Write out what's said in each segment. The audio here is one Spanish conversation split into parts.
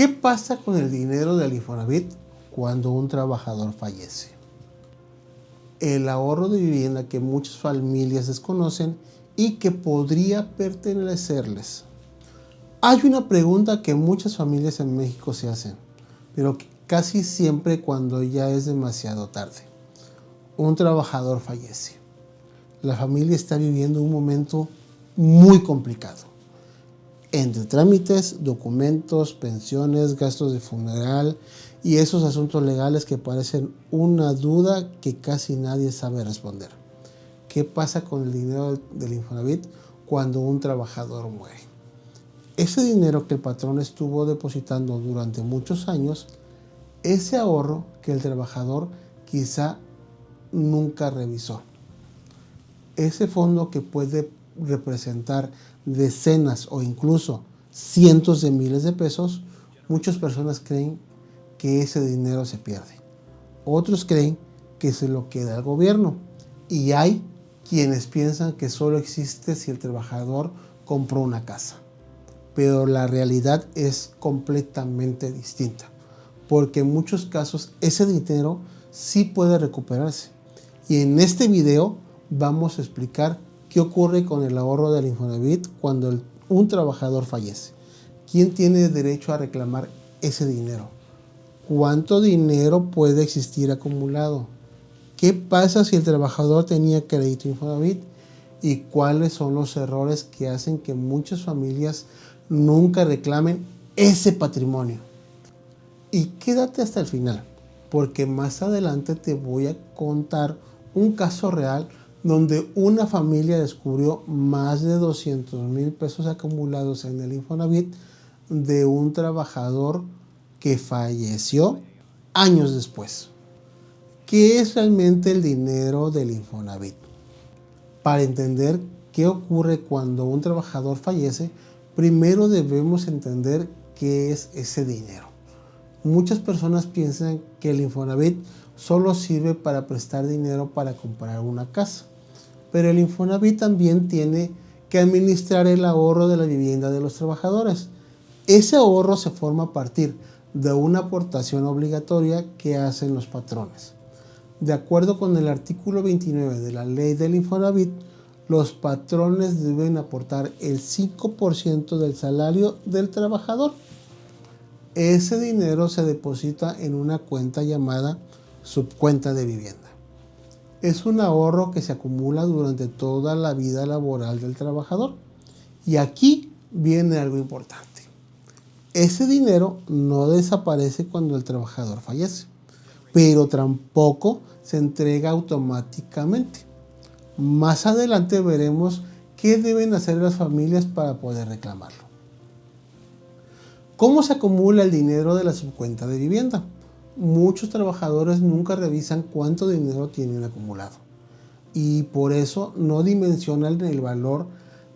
¿Qué pasa con el dinero del Infonavit cuando un trabajador fallece? El ahorro de vivienda que muchas familias desconocen y que podría pertenecerles. Hay una pregunta que muchas familias en México se hacen, pero casi siempre cuando ya es demasiado tarde. Un trabajador fallece. La familia está viviendo un momento muy complicado. Entre trámites, documentos, pensiones, gastos de funeral y esos asuntos legales que parecen una duda que casi nadie sabe responder. ¿Qué pasa con el dinero del Infonavit cuando un trabajador muere? Ese dinero que el patrón estuvo depositando durante muchos años, ese ahorro que el trabajador quizá nunca revisó. Ese fondo que puede representar decenas o incluso cientos de miles de pesos, muchas personas creen que ese dinero se pierde. Otros creen que se lo queda el gobierno. Y hay quienes piensan que solo existe si el trabajador compró una casa. Pero la realidad es completamente distinta, porque en muchos casos ese dinero sí puede recuperarse. Y en este video vamos a explicar qué ocurre con el ahorro del Infonavit cuando un trabajador fallece. ¿Quién tiene derecho a reclamar ese dinero? ¿Cuánto dinero puede existir acumulado? ¿Qué pasa si el trabajador tenía crédito Infonavit? ¿Y cuáles son los errores que hacen que muchas familias nunca reclamen ese patrimonio? Y quédate hasta el final, porque más adelante te voy a contar un caso real donde una familia descubrió más de 200,000 pesos acumulados en el Infonavit de un trabajador que falleció años después. ¿Qué es realmente el dinero del Infonavit? Para entender qué ocurre cuando un trabajador fallece, primero debemos entender qué es ese dinero. Muchas personas piensan que el Infonavit solo sirve para prestar dinero para comprar una casa, pero el Infonavit también tiene que administrar el ahorro de la vivienda de los trabajadores. Ese ahorro se forma a partir de una aportación obligatoria que hacen los patrones. De acuerdo con el artículo 29 de la ley del Infonavit, los patrones deben aportar el 5% del salario del trabajador. Ese dinero se deposita en una cuenta llamada subcuenta de vivienda. Es un ahorro que se acumula durante toda la vida laboral del trabajador. Y aquí viene algo importante. Ese dinero no desaparece cuando el trabajador fallece, pero tampoco se entrega automáticamente. Más adelante veremos qué deben hacer las familias para poder reclamarlo. ¿Cómo se acumula el dinero de la subcuenta de vivienda? Muchos trabajadores nunca revisan cuánto dinero tienen acumulado y por eso no dimensionan el valor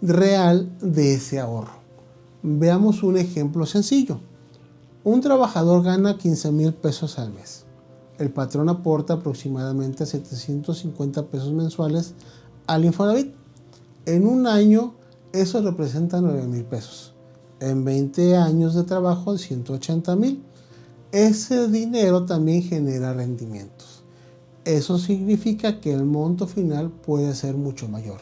real de ese ahorro. Veamos un ejemplo sencillo. Un trabajador gana 15,000 pesos al mes. El patrón aporta aproximadamente 750 pesos mensuales al Infonavit. En un año eso representa 9,000 pesos. En 20 años de trabajo, 180,000. Ese dinero también genera rendimientos. Eso significa que el monto final puede ser mucho mayor.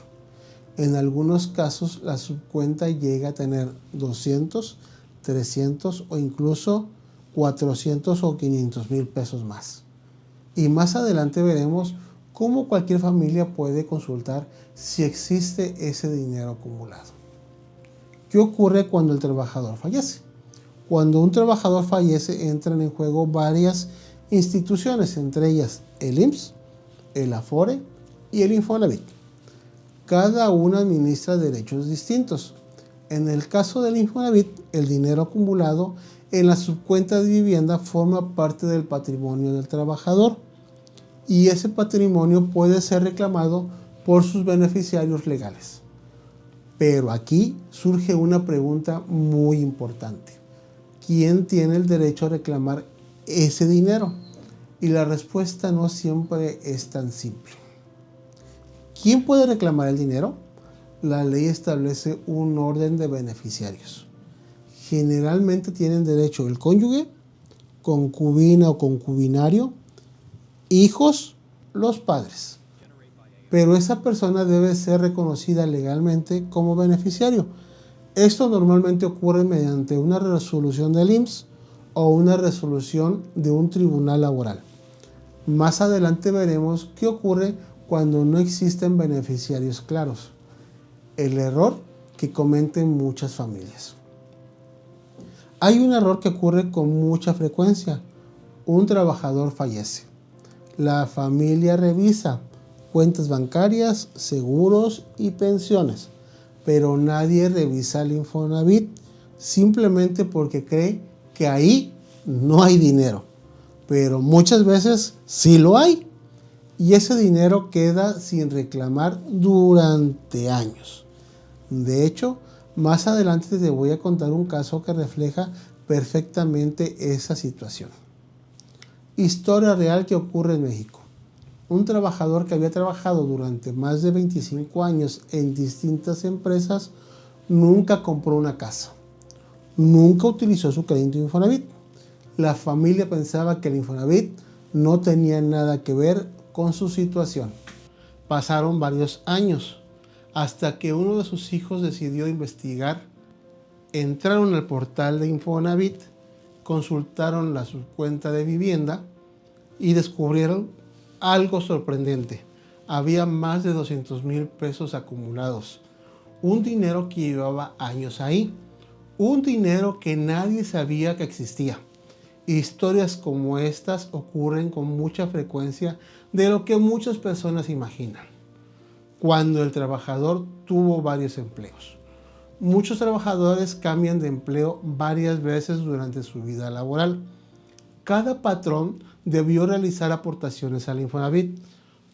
En algunos casos la subcuenta llega a tener 200, 300 o incluso 400 o 500,000 pesos más. Y más adelante veremos cómo cualquier familia puede consultar si existe ese dinero acumulado. ¿Qué ocurre cuando el trabajador fallece? Cuando un trabajador fallece entran en juego varias instituciones, entre ellas el IMSS, el Afore y el Infonavit. Cada una administra derechos distintos. En el caso del Infonavit, el dinero acumulado en la subcuenta de vivienda forma parte del patrimonio del trabajador y ese patrimonio puede ser reclamado por sus beneficiarios legales. Pero aquí surge una pregunta muy importante. ¿Quién tiene el derecho a reclamar ese dinero? Y la respuesta no siempre es tan simple. ¿Quién puede reclamar el dinero? La ley establece un orden de beneficiarios. Generalmente tienen derecho el cónyuge, concubina o concubinario, hijos, los padres. Pero esa persona debe ser reconocida legalmente como beneficiario. Esto normalmente ocurre mediante una resolución del IMSS o una resolución de un tribunal laboral. Más adelante veremos qué ocurre cuando no existen beneficiarios claros. El error que cometen muchas familias. Hay un error que ocurre con mucha frecuencia. Un trabajador fallece. La familia revisa cuentas bancarias, seguros y pensiones, pero nadie revisa el Infonavit simplemente porque cree que ahí no hay dinero, pero muchas veces sí lo hay y ese dinero queda sin reclamar durante años. De hecho, más adelante te voy a contar un caso que refleja perfectamente esa situación. Historia real que ocurre en México. Un trabajador que había trabajado durante más de 25 años en distintas empresas nunca compró una casa. Nunca utilizó su crédito Infonavit. La familia pensaba que el Infonavit no tenía nada que ver con su situación. Pasaron varios años hasta que uno de sus hijos decidió investigar. Entraron al portal de Infonavit, consultaron su cuenta de vivienda y descubrieron algo sorprendente. Había más de 200,000 pesos acumulados. Un dinero que llevaba años ahí. Un dinero que nadie sabía que existía. Historias como estas ocurren con mucha frecuencia de lo que muchas personas imaginan. Cuando el trabajador tuvo varios empleos. Muchos trabajadores cambian de empleo varias veces durante su vida laboral. Cada patrón debió realizar aportaciones al Infonavit.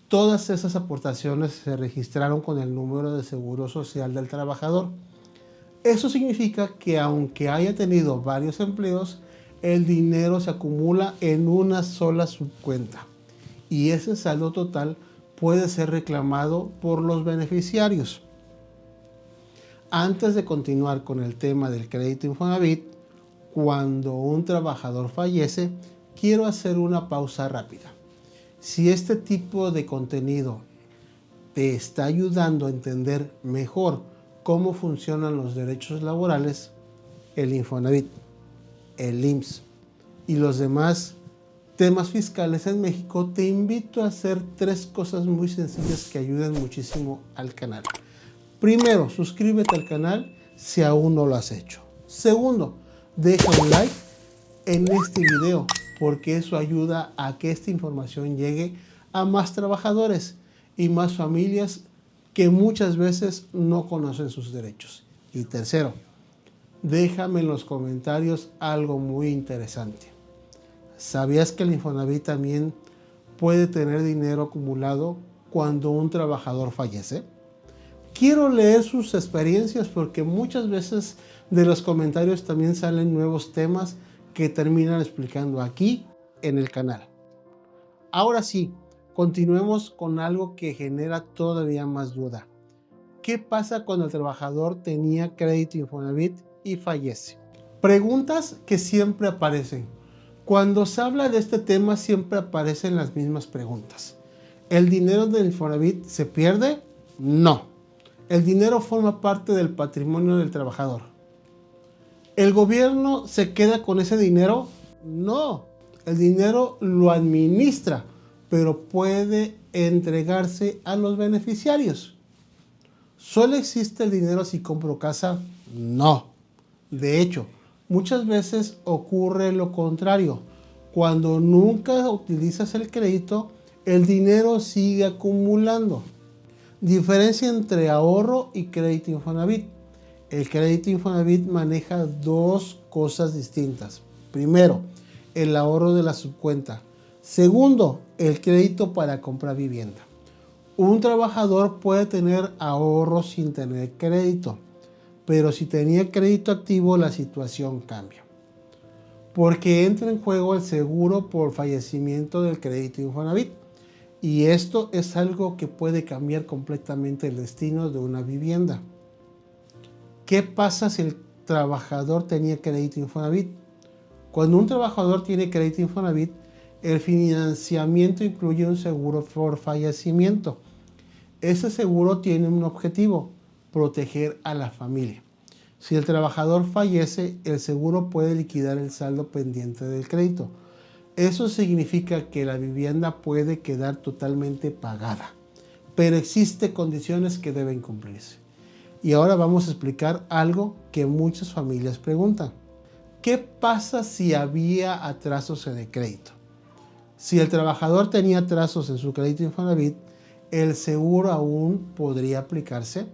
Todas esas aportaciones se registraron con el número de seguro social del trabajador. Eso significa que aunque haya tenido varios empleos, el dinero se acumula en una sola subcuenta y ese saldo total puede ser reclamado por los beneficiarios. Antes de continuar con el tema del crédito Infonavit, cuando un trabajador fallece, quiero hacer una pausa rápida. Si este tipo de contenido te está ayudando a entender mejor cómo funcionan los derechos laborales, el Infonavit, el IMSS y los demás temas fiscales en México, te invito a hacer 3 cosas muy sencillas que ayuden muchísimo al canal. Primero, suscríbete al canal si aún no lo has hecho. Segundo, deja un like en este video porque eso ayuda a que esta información llegue a más trabajadores y más familias que muchas veces no conocen sus derechos. Y tercero, déjame en los comentarios algo muy interesante. ¿Sabías que el Infonavit también puede tener dinero acumulado cuando un trabajador fallece? Quiero leer sus experiencias porque muchas veces de los comentarios también salen nuevos temas que terminan explicando aquí en el canal. Ahora sí, continuemos con algo que genera todavía más duda. ¿Qué pasa cuando el trabajador tenía crédito Infonavit y fallece? Preguntas que siempre aparecen. Cuando se habla de este tema siempre aparecen las mismas preguntas. ¿El dinero del Infonavit se pierde? No. El dinero forma parte del patrimonio del trabajador. ¿El gobierno se queda con ese dinero? No. El dinero lo administra, pero puede entregarse a los beneficiarios. ¿Solo existe el dinero si compro casa? No. De hecho, muchas veces ocurre lo contrario. Cuando nunca utilizas el crédito, el dinero sigue acumulando. Diferencia entre ahorro y crédito Infonavit. El crédito Infonavit maneja 2 cosas distintas. Primero, el ahorro de la subcuenta. Segundo, el crédito para comprar vivienda. Un trabajador puede tener ahorro sin tener crédito, pero si tenía crédito activo la situación cambia. Porque entra en juego el seguro por fallecimiento del crédito Infonavit. Y esto es algo que puede cambiar completamente el destino de una vivienda. ¿Qué pasa si el trabajador tenía crédito Infonavit. Cuando un trabajador tiene crédito Infonavit, el financiamiento incluye un seguro por fallecimiento. Ese seguro tiene un objetivo: proteger a la familia. Si el trabajador fallece, el seguro puede liquidar el saldo pendiente del crédito. Eso significa que la vivienda puede quedar totalmente pagada, pero existen condiciones que deben cumplirse. Y ahora vamos a explicar algo que muchas familias preguntan. ¿Qué pasa si había atrasos en el crédito? Si el trabajador tenía atrasos en su crédito Infonavit, el seguro aún podría aplicarse,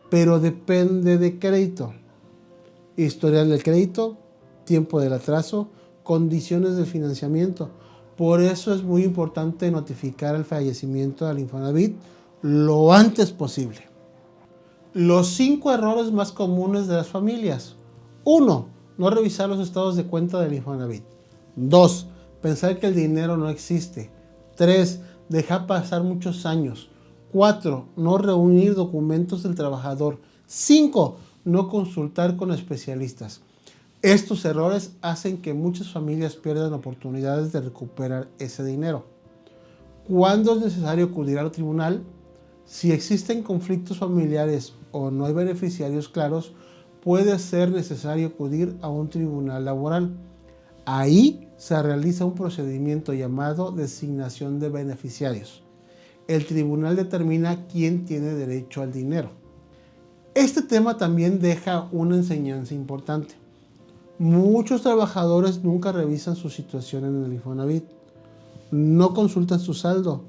pero depende de crédito, historial del crédito, tiempo del atraso, condiciones de financiamiento. Por eso es muy importante notificar el fallecimiento al Infonavit lo antes posible. Los 5 errores más comunes de las familias. 1. No revisar los estados de cuenta del Infonavit. 2. Pensar que el dinero no existe. 3. Dejar pasar muchos años. 4. No reunir documentos del trabajador. 5. No consultar con especialistas. Estos errores hacen que muchas familias pierdan oportunidades de recuperar ese dinero. ¿Cuándo es necesario acudir al tribunal? Si existen conflictos familiares o no hay beneficiarios claros, puede ser necesario acudir a un tribunal laboral. Ahí se realiza un procedimiento llamado designación de beneficiarios. El tribunal determina quién tiene derecho al dinero. Este tema también deja una enseñanza importante. Muchos trabajadores nunca revisan su situación en el Infonavit, no consultan su saldo,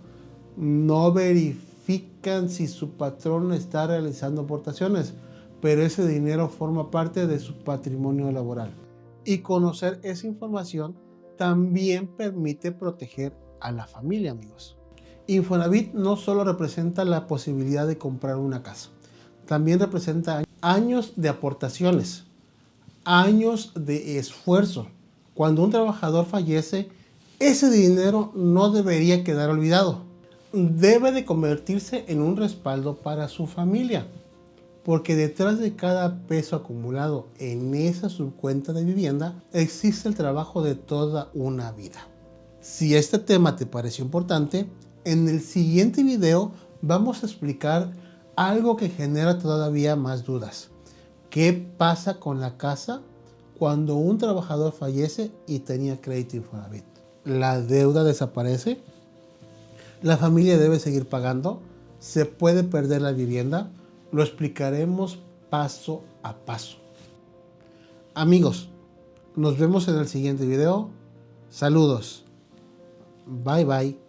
no verifican si su patrón está realizando aportaciones, pero ese dinero forma parte de su patrimonio laboral. Y conocer esa información también permite proteger a la familia, amigos. Infonavit no solo representa la posibilidad de comprar una casa, también representa años de aportaciones, años de esfuerzo. Cuando un trabajador fallece, ese dinero no debería quedar olvidado. Debe de convertirse en un respaldo para su familia, porque detrás de cada peso acumulado en esa subcuenta de vivienda existe el trabajo de toda una vida. Si este tema te pareció importante, en el siguiente video vamos a explicar algo que genera todavía más dudas. ¿Qué pasa con la casa cuando un trabajador fallece y tenía crédito Infonavit? ¿La deuda desaparece? ¿La familia debe seguir pagando? ¿Se puede perder la vivienda? Lo explicaremos paso a paso. Amigos, nos vemos en el siguiente video. Saludos. Bye bye.